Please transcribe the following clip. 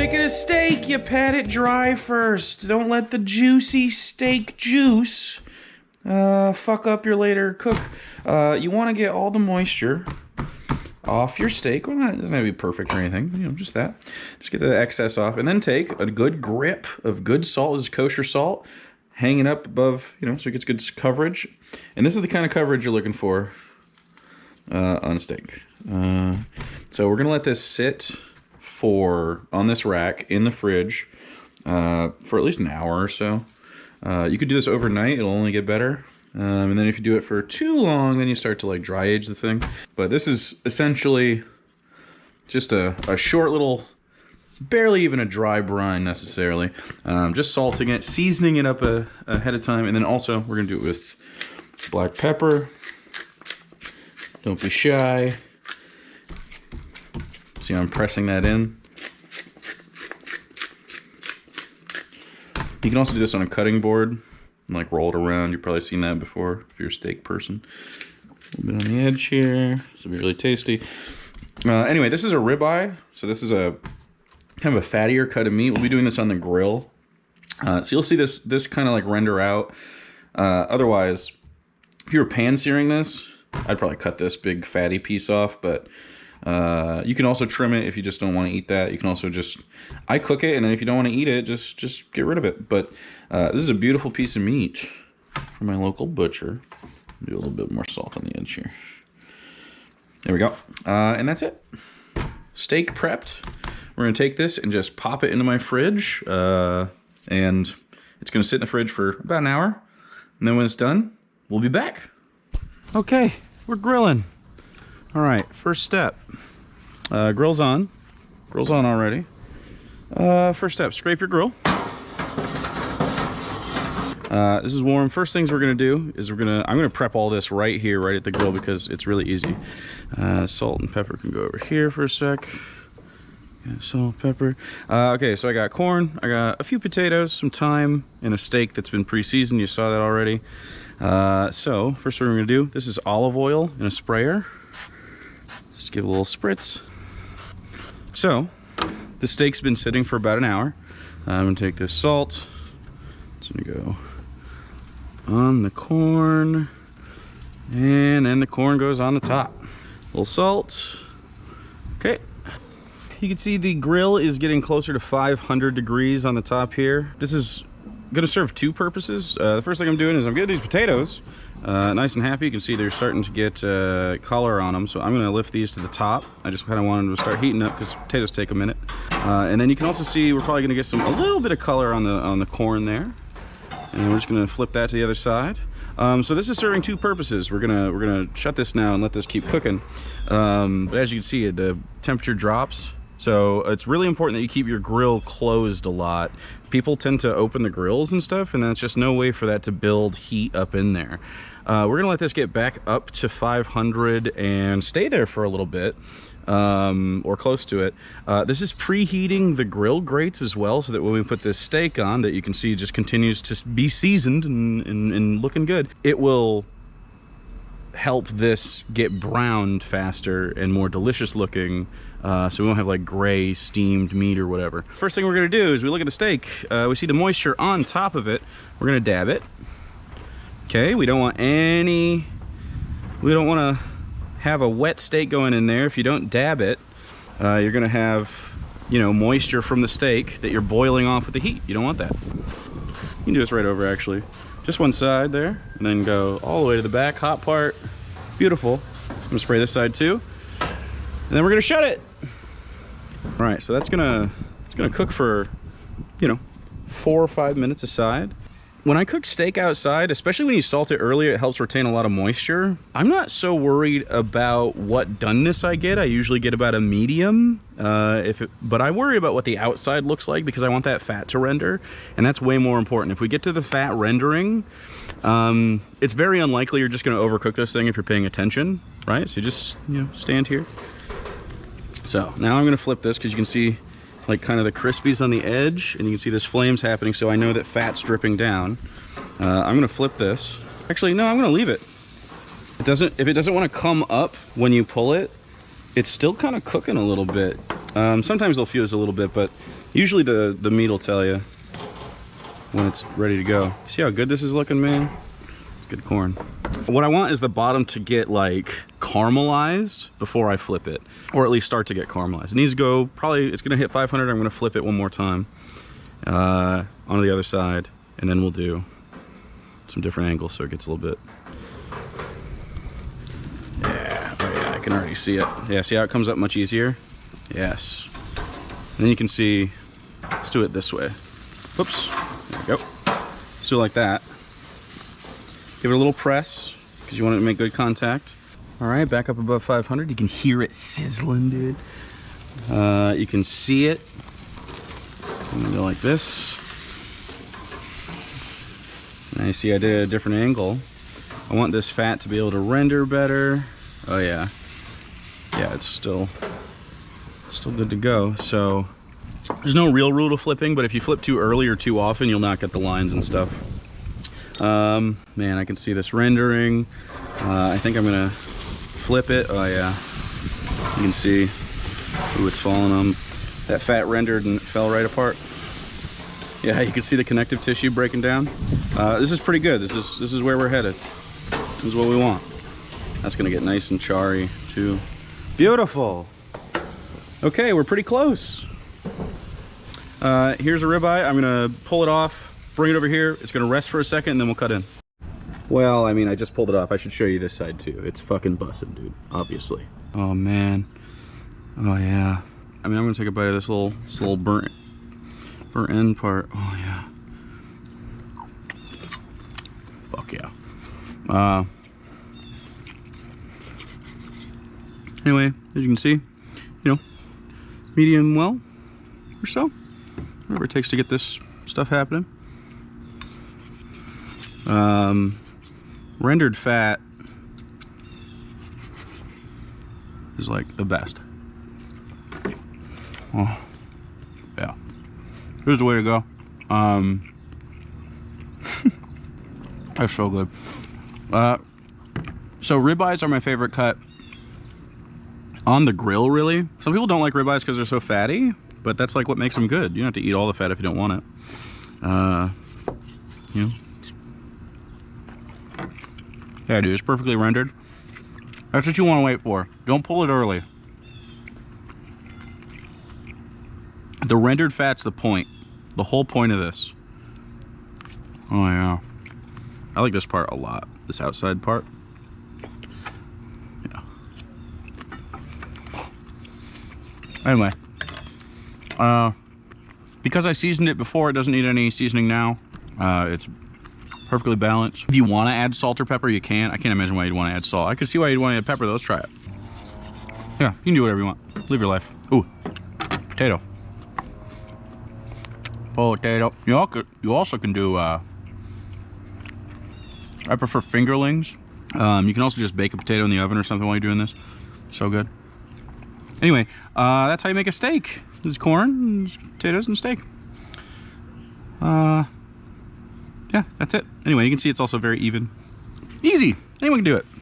making a steak, you pat it dry first. Don't let the juicy steak juice fuck up your later cook. You want to get all the moisture off your steak. Well, it doesn't have to be perfect or anything, you know, just that. Just get the excess off, and then take a good grip of good salt. This is kosher salt, hanging up above, you know, so it gets good coverage. And this is the kind of coverage you're looking for on steak. So we're gonna let this sit on this rack in the fridge for at least an hour or so. You could do this overnight, it'll only get better. And then if you do it for too long, then you start to like dry age the thing. But this is essentially just a short little, barely even a dry brine necessarily. Just salting it, seasoning it up ahead of time. And then also we're gonna do it with black pepper. Don't be shy. See how I'm pressing that in? You can also do this on a cutting board and like roll it around. You've probably seen that before if you're a steak person. A little bit on the edge here. This will be really tasty. Anyway, this is a ribeye. So this is a kind of a fattier cut of meat. We'll be doing this on the grill. So you'll see this kind of like render out. Otherwise, if you were pan searing this, I'd probably cut this big fatty piece off, but you can also trim it if you just don't want to eat that. You can also just, I cook it, and then if you don't want to eat it, just get rid of it. But this is a beautiful piece of meat from my local butcher. Do a little bit more salt on the edge here. There we go. And that's it. Steak prepped. We're going to take this and just pop it into my fridge. And it's going to sit in the fridge for about an hour. And then when it's done, we'll be back. Okay, we're grilling. All right, first step. Grill's on. Grill's on already. First step, scrape your grill. This is warm. First things we're gonna do is I'm gonna prep all this right here, right at the grill, because it's really easy. Salt and pepper can go over here for a sec. Yeah, salt, pepper. Okay, so I got corn, I got a few potatoes, some thyme, and a steak that's been pre-seasoned. You saw that already. So first thing we're gonna do, this is olive oil in a sprayer. Just give it a little spritz. So the steak's been sitting for about an hour. I'm gonna take this salt. It's gonna go on the corn, and then the corn goes on the top. A little salt. Okay. You can see the grill is getting closer to 500 degrees on the top here. This is gonna serve two purposes. The first thing I'm doing is I'm getting these potatoes nice and happy. You can see they're starting to get color on them, so I'm gonna lift these to the top. I just kind of wanted them to start heating up because potatoes take a minute. And then you can also see we're probably gonna get a little bit of color on the corn there. And we're just gonna flip that to the other side. So this is serving two purposes. We're gonna shut this now and let this keep cooking. But as you can see, the temperature drops. So it's really important that you keep your grill closed a lot. People tend to open the grills and stuff, and that's just no way for that to build heat up in there. We're gonna let this get back up to 500 and stay there for a little bit, or close to it. This is preheating the grill grates as well, so that when we put this steak on, that you can see just continues to be seasoned and looking good. It will help this get browned faster and more delicious looking, so we won't have like gray steamed meat or whatever. First thing we're gonna do is we look at the steak, we see the moisture on top of it. We're gonna dab it. Okay, we don't want to have a wet steak going in there. If you don't dab it, you're gonna have, you know, moisture from the steak that you're boiling off with the heat. You don't want that. You can do this right over, actually. Just one side there, and then go all the way to the back, hot part. Beautiful. I'm gonna spray this side too, and then we're gonna shut it. All right, so it's gonna cook for, you know, 4 or 5 minutes aside. When I cook steak outside, especially when you salt it earlier, it helps retain a lot of moisture. I'm not so worried about what doneness I get. I usually get about a medium, but I worry about what the outside looks like because I want that fat to render, and that's way more important. If we get to the fat rendering, it's very unlikely you're just gonna overcook this thing if you're paying attention, right? So you just, you know, stand here. So now I'm gonna flip this because you can see like kind of the crispies on the edge, and you can see there's flames happening, so I know that fat's dripping down. I'm gonna flip this. Actually, no, I'm gonna leave it. If it doesn't want to come up when you pull it, it's still kind of cooking a little bit. Sometimes they'll fuse a little bit, but usually the meat will tell you when it's ready to go. See how good this is looking, man? It's good corn. What I want is the bottom to get like caramelized before I flip it, or at least start to get caramelized. It needs to go, probably, it's gonna hit 500. I'm gonna flip it one more time onto the other side, and then we'll do some different angles so it gets a little bit. Yeah, oh yeah, I can already see it. Yeah, see how it comes up much easier? Yes. And then you can see, let's do it this way. Whoops, there we go. Let's do it like that. Give it a little press, because you want it to make good contact. All right, back up above 500. You can hear it sizzling, dude. You can see it. I'm gonna go like this. Now you see I did a different angle. I want this fat to be able to render better. Oh yeah. Yeah, it's still good to go. So there's no real rule to flipping, but if you flip too early or too often, you'll not get the lines and stuff. Man, I can see this rendering. I think I'm gonna flip it. Oh yeah, you can see, ooh, it's falling on. That fat rendered and it fell right apart. Yeah, you can see the connective tissue breaking down. This is pretty good. This is where we're headed. This is what we want. That's gonna get nice and charry too. Beautiful. Okay, we're pretty close. Here's a ribeye. I'm gonna pull it off, bring it over here. It's gonna rest for a second and then we'll cut in. Well, I mean, I just pulled it off. I should show you this side too. It's fucking busted, dude, obviously. Oh man. Oh yeah. I mean, I'm gonna take a bite of this little burnt end part. Oh yeah. Fuck yeah. Anyway, as you can see, you know, medium well or so. Whatever it takes to get this stuff happening. Rendered fat is like the best. Oh, yeah. Here's the way to go. That's so good. So ribeyes are my favorite cut on the grill, really. Some people don't like ribeyes because they're so fatty, but that's like what makes them good. You don't have to eat all the fat if you don't want it. You know. Yeah, dude, it's perfectly rendered. That's what you want to wait for. Don't pull it early. The rendered fat's the point. The whole point of this. Oh yeah. I like this part a lot. This outside part. Yeah. Anyway. Because I seasoned it before, it doesn't need any seasoning now. It's perfectly balanced. If you want to add salt or pepper, you can. I can't imagine why you'd want to add salt. I could see why you'd want to add pepper though. Let's try it. Yeah, you can do whatever you want. Live your life. Ooh, potato. Potato. You also can do, I prefer fingerlings. You can also just bake a potato in the oven or something while you're doing this. So good. Anyway, that's how you make a steak. This is corn, potatoes, and steak. Yeah, that's it. Anyway, you can see it's also very even. Easy. Anyone can do it.